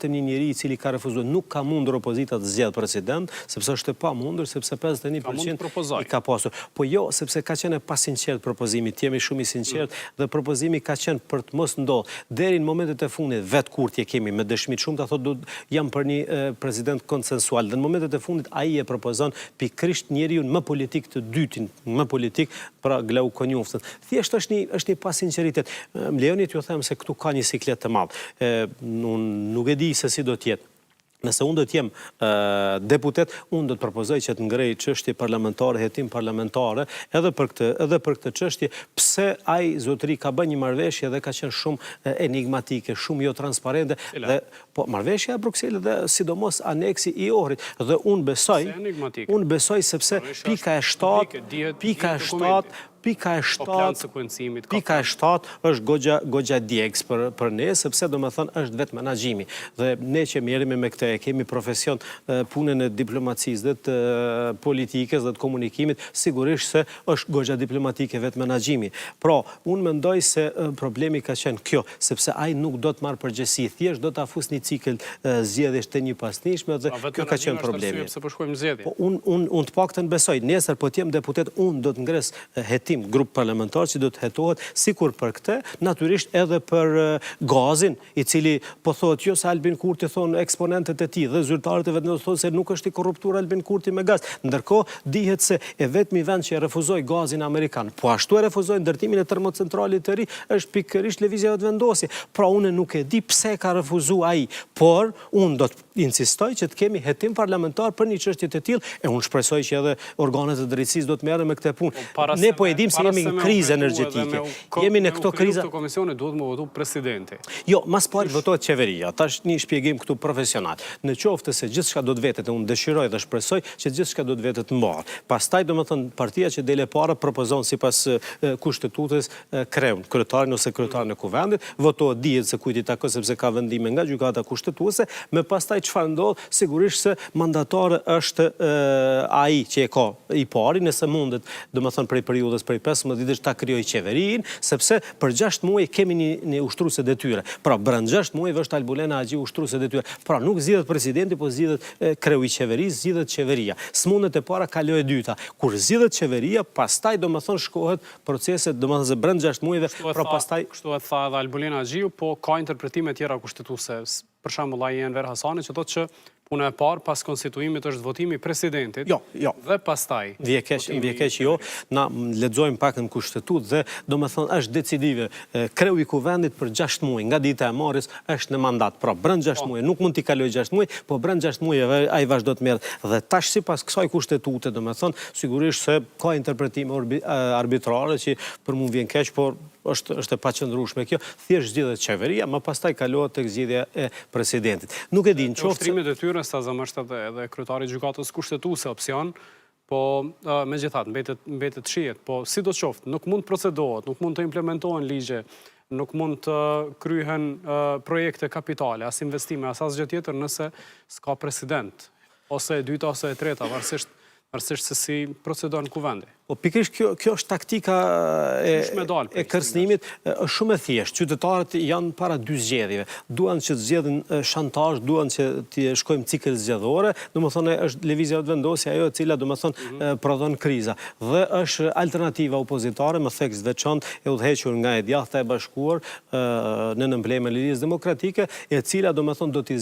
një njeri I cili ka refuzuar, nuk ka mundur opozita të zgjedhë president, sepse është e pamundur, sepse 51% I ka pasur. Po jo, sepse ka qenë pa sinqert propozimi, të jemi shumë I sinqert dhe propozimi ka qenë për të mos ndodhur. Deri në momentet e fundit, vetë kurtje kemi me dëshmi të shumta, thotë jam për një president konsensual. Dhe në momentet e fundit ai e propozon pikërisht njeriu më politik të dytin, më politik pra Glaukonjuftën. Thjesht është një pasinqeritet. Më lejoni t'ju them se këtu ka një siklet të madh. Unë nuk e di se si do t'jetë. Nëse unë do t'jem deputet, unë do të propozoj që të ngrej çështje parlamentare, hetim parlamentare, edhe për këtë çështje, pse ai zotëri ka bërë një marrëveshje dhe ka qenë shumë enigmatike, shumë jo transparente, dhe po marrëveshja e Brukselit dhe sidomos aneksi I Ohrit. Dhe unë besoj sepse pika e 7 është gogja djegës për ne, sepse do me thënë është vetë menaxhimi. Dhe ne që merremi me këtë, kemi profesion punën e diplomacisë dhe të politikës dhe të komunikimit, sigurisht se është gogja diplomatike vetë menaxhimi. Pra, unë mendoj se problemi ka qenë kjo, sepse ai nuk do të marrë përgjegjësi, thjesht do të afus një cikël zgjedhjesh të njëpasnishme dhe kjo ka qenë problemi. Unë të paktën besoj, nesër po të jem deputet, unë do të ngres hetim grup parlamentar që do të hetohet sikur për këtë, natyrisht edhe për gazin, I cili po thotë jo se Albin Kurti thonë eksponentët e tij dhe zyrtarët e vetë thonë se nuk është I korruptuar Albin Kurti me gaz. Ndërkohë dihet se e vetmi vend që e refuzoi gazin amerikan, po ashtu e refuzoi ndërtimin e termocentralit të ri, është pikërisht lëvizja e vendosje. Pra unë nuk e di pse ka refuzuar ai, por unë do të insistoj që të kemi hetim parlamentar për një çështje të tillë, e unë shpresoj që edhe organet e drejtësisë do të merren me këtë punë. Ne po e dim se jemi në krizë energjetike. Jemi në këto kriza. Këto komisione duhet më votu presidenti. Jo, mas pari votohet qeveria. Tash një shpjegim këtu profesional. Në qoftë se gjithçka do të vetet, unë dëshiroj dhe shpresoj që gjithçka do të vetet mbar. Pastaj domethënë partia që dele para propozon sipas kushtetutës kreun, kryetarin ose kryetaren e kuvendit, votohet dihet se kujt I takon sepse ka vendime nga gjykata kushtetuese, me pastaj çfarë ndodh, sigurisht se mandatare është ai që e ka I pari, nëse mundet, domethënë prej periudhës prej 15 ditësh ta krijoj qeverinë, sepse për 6 muaj kemi një ushtruese detyre. Pra brenda 6 muajve është Albulena Agji ushtruese detyre. Pra nuk zgjidhet presidenti, po zgjidhet kreu I qeverisë, zgjidhet qeveria. S'mundet e para kaloj e dyta. Kur zgjidhet qeveria, pastaj domethënë shkohet proceset, domethënë se brenda 6 muajve, pra pastaj kështu e tha edhe Albulena Agjiu, po ka interpretime tjera kushtetuese. Për shembull ai Enver Hasani që thotë që puna e parë pas konstituimit është votimi I presidentit. Jo. Dhe pastaj. Vjekeq jo, na lexojmë pak në kushtetutë dhe domethënë është decisive. Kreu I kuvendit për 6 muaj nga dita e marrjes është në mandat. Pra brenda 6 muaj, nuk mund t'i kalojë 6 muaj, po brenda 6 muajve ai vazhdo të merret. Dhe tash sipas kësaj kushtetute, domethënë sigurisht se ka interpretime arbitrare që për mua vjen keq, por është e paqëndrueshme kjo. Thjesht zgjidhet qeveria, më pastaj kalohet tek zgjedhja e presidentit. Nuk e di nëse ushtrimet e tyre stazëm është edhe kryetari I gjykatës kushtetuese opsion, po megjithatë mbetet shihet, po sidoqoftë nuk mund procedohet, nuk mund të implementohen ligje, nuk mund të kryhen projekte kapitale, as investime, as asgjë tjetër nëse s'ka president, ose e dyta ose e treta, varësisht se si procedon kuvendi. Po pikërisht kjo është taktika e kërcënimit, është shumë e thjeshtë. Qytetarët janë para dy zgjedhjeve. Duan që të zgjedhin shantazh, duan që të shkojmë cikël zgjedhore, domethënë është lëvizja e vendosje ajo e cila domethënë prodhon kriza. Dhe është alternativa opozitare me theks veçantë e udhëhequr nga e djathta e bashkuar në emblemë e Lirisë Demokratike, e cila domethënë do të